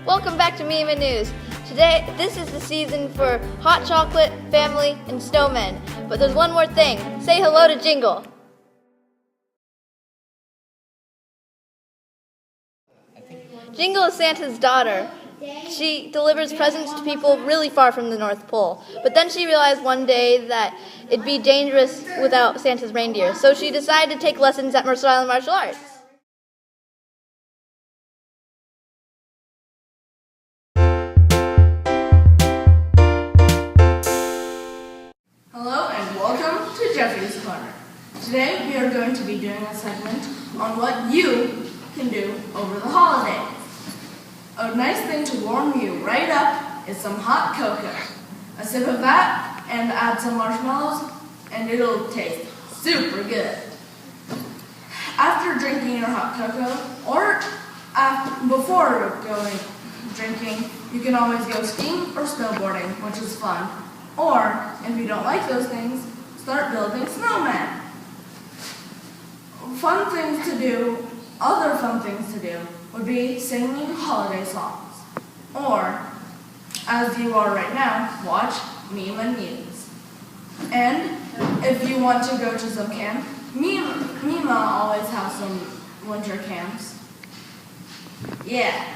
Welcome back to Meme News. Today, this is the season for hot chocolate, family, and snowmen. But there's one more thing. Say hello to Jingle. Jingle is Santa's daughter. She delivers presents to people really far from the North Pole. But then she realized one day that it'd be dangerous without Santa's reindeer. So she decided to take lessons at Mercer Island Martial Arts. Hello and welcome to Judys Corner. Today we are going to be doing a segment on what you can do over the holidays. A nice thing to warm you right up is some hot cocoa. A sip of that and add some marshmallows and it'll taste super good. After drinking your hot cocoa or before drinking, you can always go skiing or snowboarding, which is fun. Or, if you don't like those things, start building snowmen. Other fun things to do would be singing holiday songs. Or, as you are right now, watch Meme News. And if you want to go to some camp, Mima always has some winter camps. Yeah.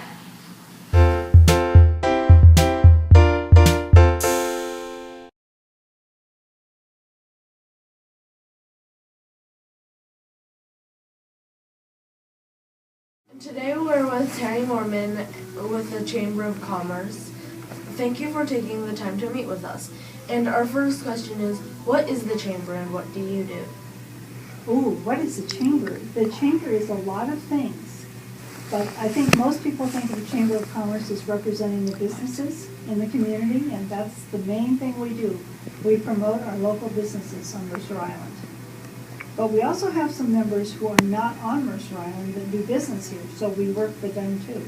Today we're with Terry Moreman with the Chamber of Commerce. Thank you for taking the time to meet with us. And our first question is, what is the Chamber and what do you do? Ooh, what is the Chamber? The Chamber is a lot of things. But I think most people think of the Chamber of Commerce as representing the businesses in the community, and that's the main thing we do. We promote our local businesses on Mercer Island. But we also have some members who are not on Mercer Island that do business here, so we work for them too.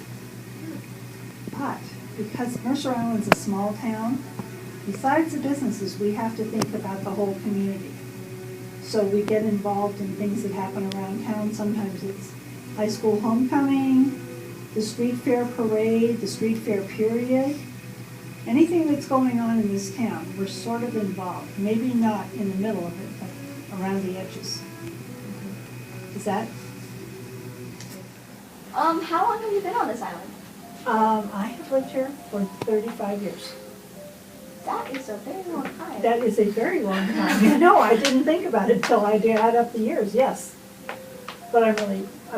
But because Mercer Island's a small town, besides the businesses, we have to think about the whole community. So we get involved in things that happen around town. Sometimes it's high school homecoming, the street fair parade, the street fair period. Anything that's going on in this town, we're sort of involved. Maybe not in the middle of it, but around the edges. Is that? How long have you been on this island? I have lived here for 35 years. That is a very long time. That is a very long time. No, I didn't think about it until I did add up the years, yes. But I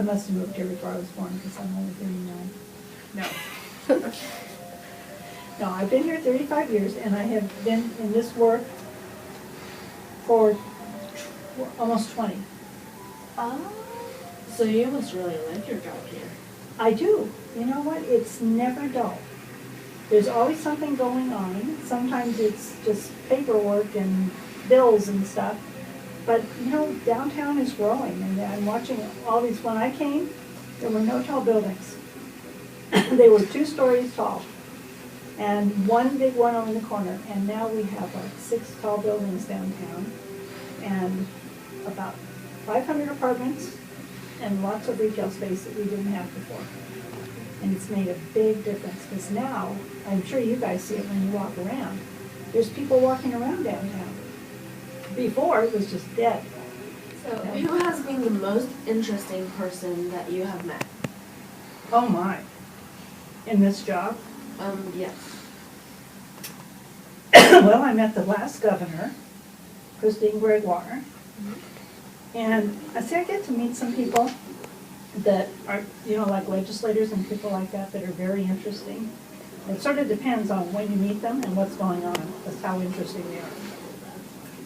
must have moved here before I was born because I'm only 39. No. No, I've been here 35 years and I have been in this work for almost 20. So you must really like your job here. I do. You know what? It's never dull. There's always something going on. Sometimes it's just paperwork and bills and stuff. But, you know, downtown is growing, and I'm watching all these. When I came, there were no tall buildings. They were 2 stories tall, and one big one on the corner. And now we have like 6 tall buildings downtown, and about 500 apartments, and lots of retail space that we didn't have before. And it's made a big difference, because now, I'm sure you guys see it when you walk around, there's people walking around downtown. Before, it was just dead. So who has been the most interesting person that you have met? Oh my. In this job? Yes. Well, I met the last governor, Christine Gregoire. And I get to meet some people that are, you know, like legislators and people like that are very interesting. It sort of depends on when you meet them and what's going on. That's how interesting they are.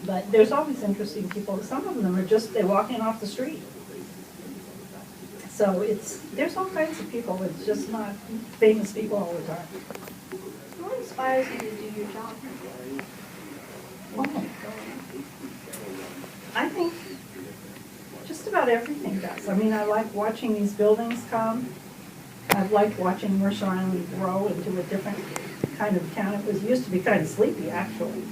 But there's always interesting people. Some of them are just, they're walking off the street. So there's all kinds of people. It's just not famous people all the time. What inspires you to do your job? Oh, I think just about everything does. I mean, I like watching these buildings come. I've liked watching Mercer Island grow into a different kind of town. It used to be kind of sleepy, actually.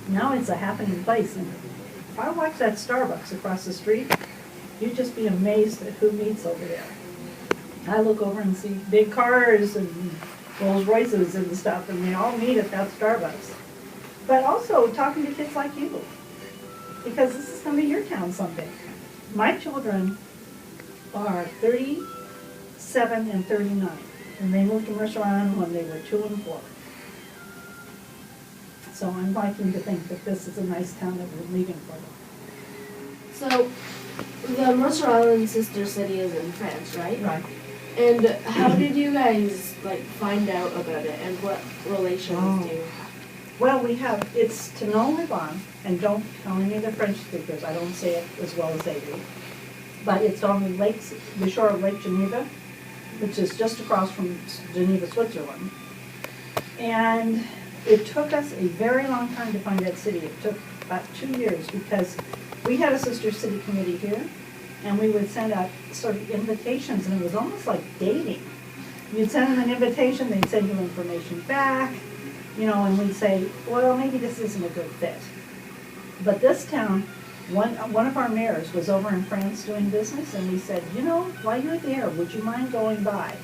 Now it's a happening place. And if I watch that Starbucks across the street, you'd just be amazed at who meets over there. I look over and see big cars and Rolls Royces and stuff, and they all meet at that Starbucks. But also talking to kids like you, because this is going to be your town someday. My children are 37 and 39, and they moved to Mercer Island when they were 2 and 4. So I'm liking to think that this is a nice town that we're leaving for them. So, the Mercer Island sister city is in France, right? Right. And how did you guys find out about it, and what relations do you have? Well, it's Tenon-le-Bon, and don't tell any of the French speakers, I don't say it as well as they do. But it's on the shore of Lake Geneva, which is just across from Geneva, Switzerland. And it took us a very long time to find that city. It took about 2 years because we had a sister city committee here, and we would send out sort of invitations, and it was almost like dating. You'd send them an invitation, they'd send you information back, and we'd say, well, maybe this isn't a good fit. But this town, one of our mayors was over in France doing business, and we said, while you're there, would you mind going by?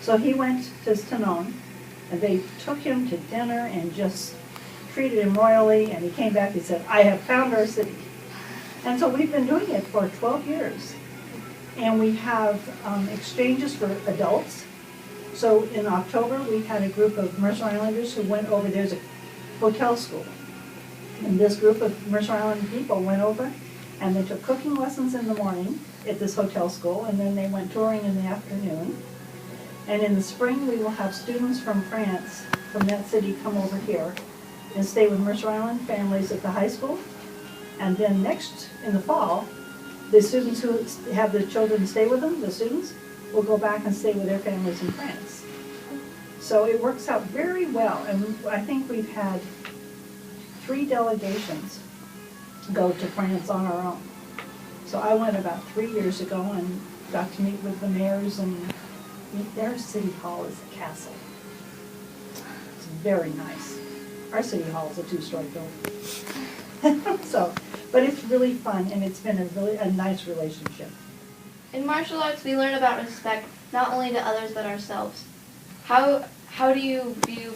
So he went to Tenon, and they took him to dinner and just treated him royally, and he came back and said, I have found our city. And so we've been doing it for 12 years. And we have exchanges for adults. So in October, we had a group of Mercer Islanders who went over. There's a hotel school. And this group of Mercer Island people went over, and they took cooking lessons in the morning at this hotel school, and then they went touring in the afternoon. And in the spring, we will have students from France, from that city, come over here and stay with Mercer Island families at the high school. And then in the fall, the students who have the children stay with them, the students, will go back and stay with their families in France. So it works out very well, and I think we've had 3 delegations go to France on our own. So I went about 3 years ago and got to meet with the mayors, and their city hall is a castle. It's very nice. Our city hall is a 2-story building. But it's really fun, and it's been a nice relationship. In martial arts, we learn about respect, not only to others, but ourselves. How do you view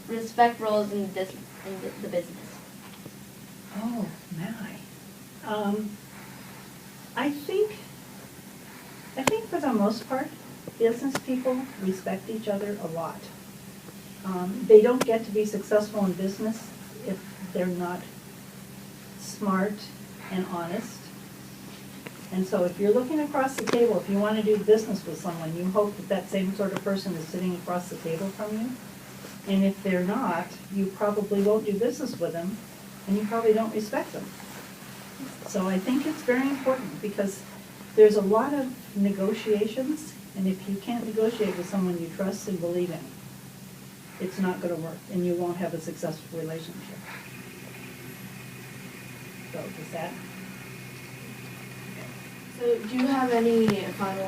respect roles in the business? Oh, my. I think for the most part, business people respect each other a lot. They don't get to be successful in business if they're not smart and honest. And so if you're looking across the table, if you want to do business with someone, you hope that same sort of person is sitting across the table from you. And if they're not, you probably won't do business with them, and you probably don't respect them. So I think it's very important, because there's a lot of negotiations, and if you can't negotiate with someone you trust and believe in, it's not going to work, and you won't have a successful relationship. So is that? So do you have any final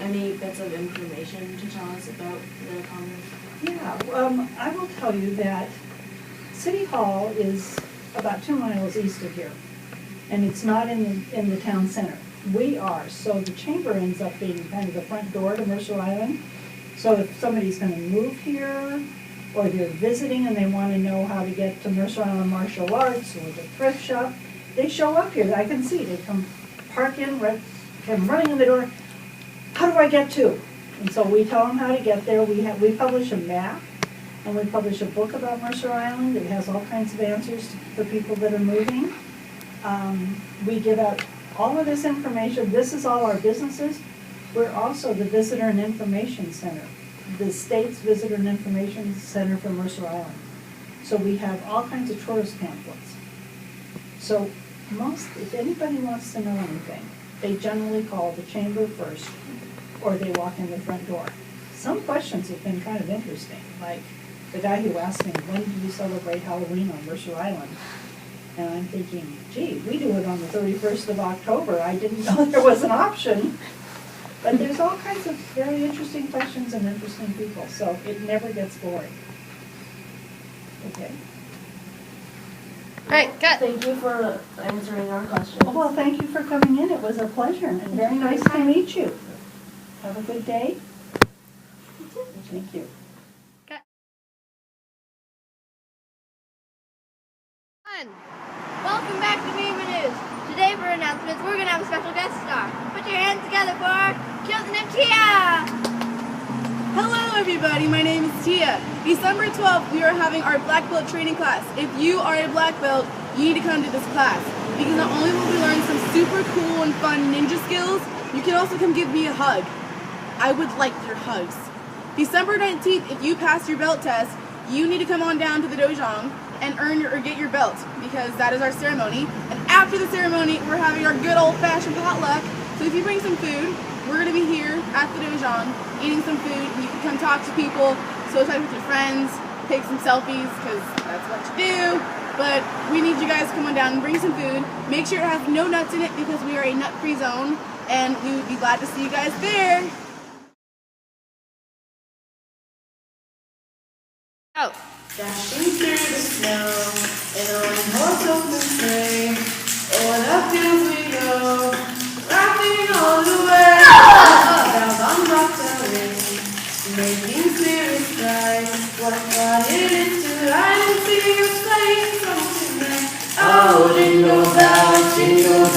any bits of information to tell us about the Congress? Yeah, I will tell you that City Hall is about 2 miles east of here, and it's not in the town center. We are, so the chamber ends up being kind of the front door to Mercer Island. So if somebody's going to move here, or they're visiting and they want to know how to get to Mercer Island Martial Arts or the thrift shop, they show up here. I can see they come park in, come running in the door. How do I get to? And so we tell them how to get there. We publish a map, and we publish a book about Mercer Island. It has all kinds of answers for people that are moving. We give out all of this information. This is all our businesses. We're also the Visitor and Information Center, the state's Visitor and Information Center for Mercer Island. So we have all kinds of tourist pamphlets. So if anybody wants to know anything, they generally call the chamber first, or they walk in the front door. Some questions have been kind of interesting, like the guy who asked me, when do you celebrate Halloween on Mercer Island? And I'm thinking, gee, we do it on the 31st of October. I didn't know there was an option. But there's all kinds of very interesting questions and interesting people, so it never gets boring. Okay. Right, cut. Thank you for answering our questions. Well, thank you for coming in. It was a pleasure and very nice to meet you. Have a good day. Thank you. Welcome back to Meme News. Today for announcements, we're going to have a special guest star. Put your hands together for KSN Tia! Hello everybody, my name is Tia. December 12th, we are having our black belt training class. If you are a black belt, you need to come to this class. Because not only will we learn some super cool and fun ninja skills, you can also come give me a hug. I would like your hugs. December 19th, if you pass your belt test, you need to come on down to the dojang and get your belt, because that is our ceremony. And after the ceremony, we're having our good old-fashioned potluck. So if you bring some food, we're going to be here at the dojang eating some food. You can come talk to people, socialize with your friends, take some selfies, because that's what you do. But we need you guys to come on down and bring some food. Make sure it has no nuts in it, because we are a nut-free zone, and we would be glad to see you guys there. Oh. Dashing through the snow in a one-horse open sleigh. O'er the fields we go, laughing all the way. Bells on bobtail ring, making clear as sky. What fun it is to ride and sing a sleighing song tonight. Oh, jingle bell, jingle